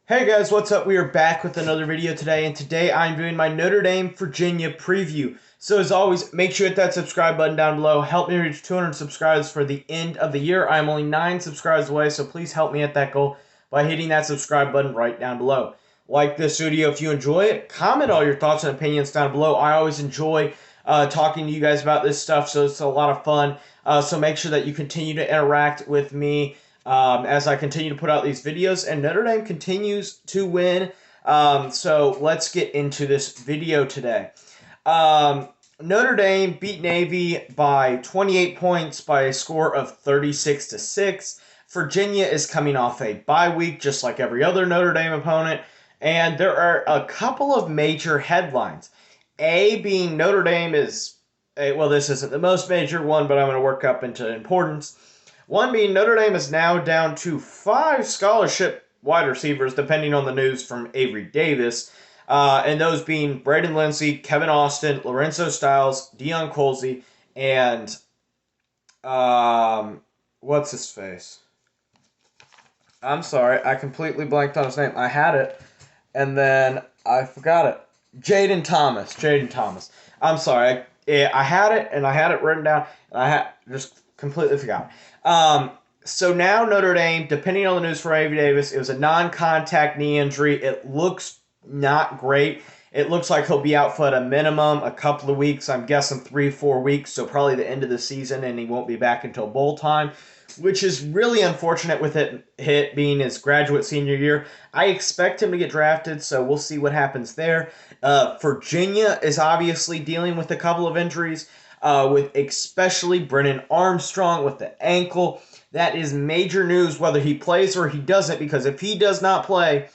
Hey guys, what's up? We are back with another video today, and today I'm doing my Notre Dame Virginia preview. So as always, make sure you hit that subscribe button down below. Help me reach 200 subscribers for the end of the year. I'm only 9 subscribers away, so please help me at that goal by hitting that subscribe button right down below. Like this video if you enjoy it. Comment all your thoughts and opinions down below. I always enjoy talking to you guys about this stuff, so it's a lot of fun. So make sure that you continue to interact with me as I continue to put out these videos, and Notre Dame continues to win. So let's get into this video today. Notre Dame beat Navy by 28 points by a score of 36-6. Virginia is coming off a bye week, just like every other Notre Dame opponent, and there are a couple of major headlines. A being Notre Dame is, well, this isn't the most major one, but I'm going to work up into importance. One being Notre Dame is now down to 5 scholarship wide receivers, depending on the news from Avery Davis, and those being Braden Lindsey, Kevin Austin, Lorenzo Styles, Deion Colsey, and what's his face? I'm sorry, I completely blanked on his name. I had it, and then I forgot it. Jaden Thomas. Jaden Thomas. I'm sorry. I had it, and I had it written down, and I had just completely forgot. So now Notre Dame, depending on the news for Avery Davis, it was a non-contact knee injury. It looks not great. It looks like he'll be out for at a minimum a couple of weeks. I'm guessing 3-4 weeks, so probably the end of the season, and he won't be back until bowl time, which is really unfortunate with it being his graduate senior year. I expect him to get drafted, so we'll see what happens there. Virginia is obviously dealing with a couple of injuries, with especially Brennan Armstrong with the ankle. That is major news whether he plays or he doesn't, because if he does not play,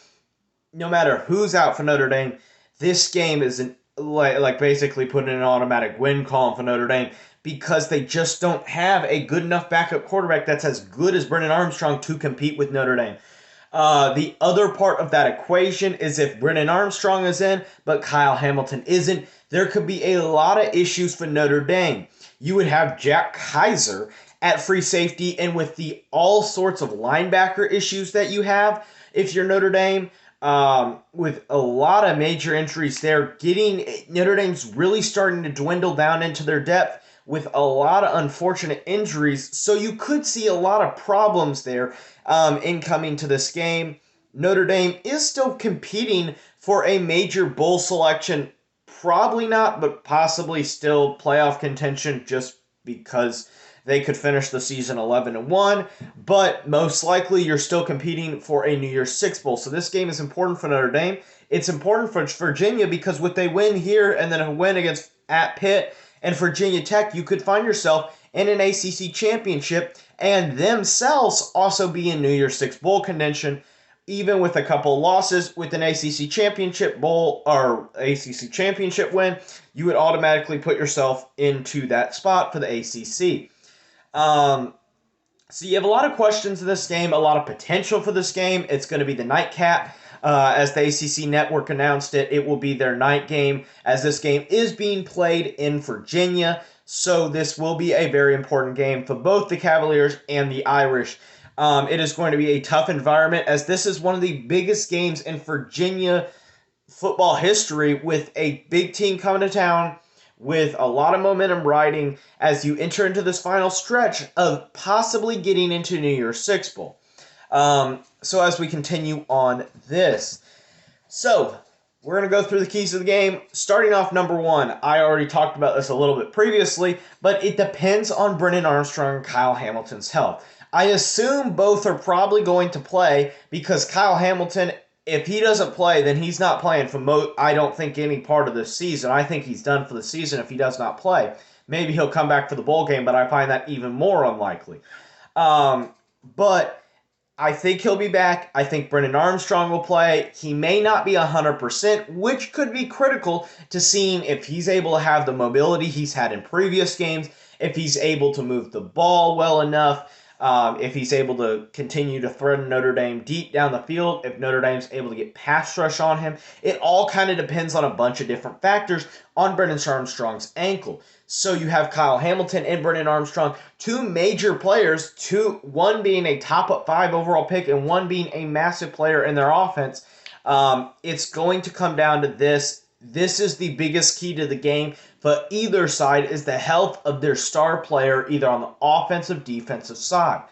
no matter who's out for Notre Dame, this game is like basically putting an automatic win column for Notre Dame, because they just don't have a good enough backup quarterback that's as good as Brennan Armstrong to compete with Notre Dame. The other part of that equation is if Brennan Armstrong is in, but Kyle Hamilton isn't, there could be a lot of issues for Notre Dame. You would have Jack Kaiser at free safety, and with the all sorts of linebacker issues that you have, if you're Notre Dame, with a lot of major injuries there, Notre Dame's really starting to dwindle down into their depth with a lot of unfortunate injuries, so you could see a lot of problems there in coming to this game. Notre Dame is still competing for a major bowl selection. Probably not, but possibly still playoff contention, just because they could finish the season 11-1, but most likely you're still competing for a New Year's Six Bowl. So this game is important for Notre Dame. It's important for Virginia because with they win here and then a win against at Pitt and Virginia Tech, you could find yourself in an ACC championship and themselves also be in New Year's Six Bowl contention. Even with a couple losses, with an ACC championship bowl or ACC championship win, you would automatically put yourself into that spot for the ACC. So you have a lot of questions in this game, a lot of potential for this game. It's going to be the nightcap. As the ACC Network announced it, it will be their night game, as this game is being played in Virginia. So this will be a very important game for both the Cavaliers and the Irish. It is going to be a tough environment, as this is one of the biggest games in Virginia football history, with a big team coming to town, with a lot of momentum riding as you enter into this final stretch of possibly getting into New Year's Six Bowl. So as we continue on this, so we're going to go through the keys of the game. Starting off, number one, I already talked about this a little bit previously, but it depends on Brennan Armstrong and Kyle Hamilton's health. I assume both are probably going to play, because Kyle Hamilton, if he doesn't play, then he's not playing for I don't think any part of this season. I think he's done for the season if he does not play. Maybe he'll come back for the bowl game, but I find that even more unlikely. But I think he'll be back. I think Brennan Armstrong will play. He may not be 100%, which could be critical to seeing if he's able to have the mobility he's had in previous games, if he's able to move the ball well enough. if he's able to continue to threaten Notre Dame deep down the field, if Notre Dame's able to get pass rush on him. It all kind of depends on a bunch of different factors on Brennan Armstrong's ankle. So you have Kyle Hamilton and Brennan Armstrong, two major players, one being a top 5 overall pick and one being a massive player in their offense. It's going to come down to this. This is the biggest key to the game for either side, is the health of their star player, either on the offensive, defensive side.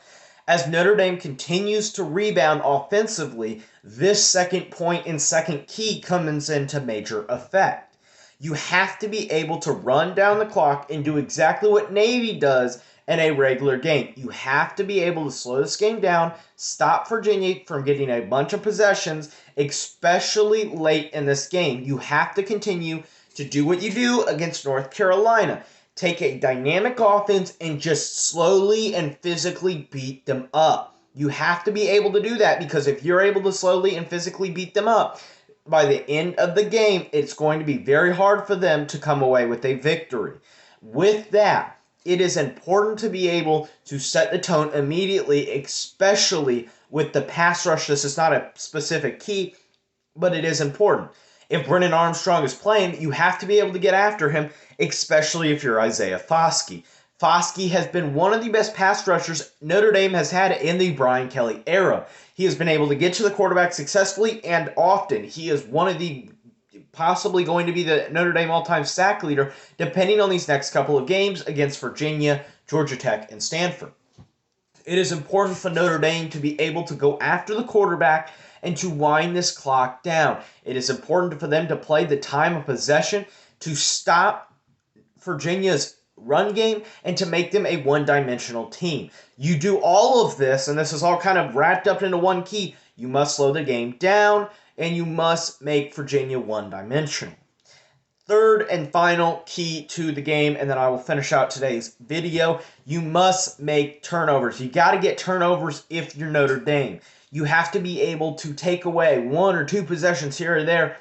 As Notre Dame continues to rebound offensively, this second point and second key comes into major effect. You have to be able to run down the clock and do exactly what Navy does in a regular game. You have to be able to slow this game down, stop Virginia from getting a bunch of possessions, especially late in this game. You have to continue to do what you do against North Carolina. Take a dynamic offense and just slowly and physically beat them up. You have to be able to do that, because if you're able to slowly and physically beat them up, by the end of the game, it's going to be very hard for them to come away with a victory. With that, it is important to be able to set the tone immediately, especially with the pass rush. This is not a specific key, but it is important. If Brennan Armstrong is playing, you have to be able to get after him, especially if you're Isaiah Foskey. Foskey has been one of the best pass rushers Notre Dame has had in the Brian Kelly era. He has been able to get to the quarterback successfully and often. He is one of the possibly going to be the Notre Dame all-time sack leader, depending on these next couple of games against Virginia, Georgia Tech, and Stanford. It is important for Notre Dame to be able to go after the quarterback and to wind this clock down. It is important for them to play the time of possession, to stop Virginia's run game, and to make them a one-dimensional team. You do all of this, and this is all kind of wrapped up into one key. You must slow the game down, and you must make Virginia one-dimensional. Third and final key to the game, and then I will finish out today's video, you must make turnovers. You got to get turnovers if you're Notre Dame. You have to be able to take away 1 or 2 possessions here or there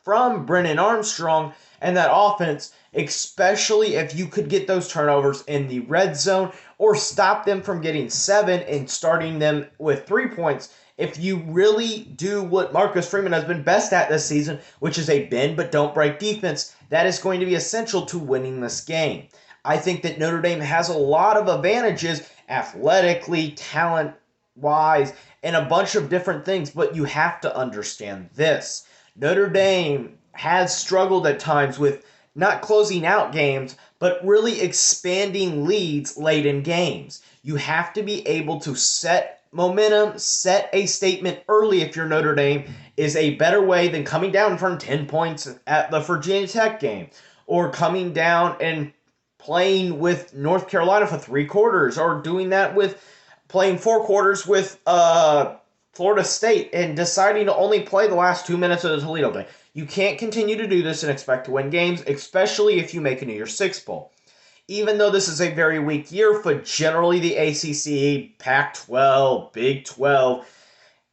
from Brennan Armstrong and that offense, especially if you could get those turnovers in the red zone or stop them from getting 7 and starting them with 3 points. If you really do what Marcus Freeman has been best at this season, which is a bend but don't break defense, that is going to be essential to winning this game. I think that Notre Dame has a lot of advantages athletically, talent-wise, and a bunch of different things, but you have to understand this. Notre Dame has struggled at times with not closing out games, but really expanding leads late in games. You have to be able to set momentum, set a statement early if you're Notre Dame, is a better way than coming down from 10 points at the Virginia Tech game, or coming down and playing with North Carolina for 3 quarters, or doing that with playing 4 quarters with Florida State and deciding to only play the last 2 minutes of the Toledo game. You can't continue to do this and expect to win games, especially if you make a New Year's Six Bowl. Even though this is a very weak year for generally the ACC, Pac-12, Big 12,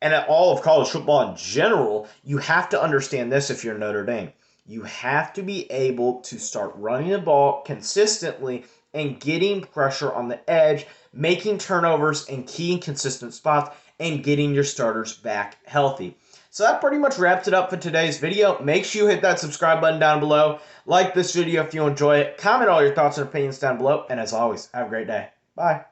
and all of college football in general, you have to understand this if you're Notre Dame. You have to be able to start running the ball consistently and getting pressure on the edge, making turnovers in key and consistent spots, and getting your starters back healthy. So that pretty much wraps it up for today's video. Make sure you hit that subscribe button down below. Like this video if you enjoy it. Comment all your thoughts and opinions down below. And as always, have a great day. Bye.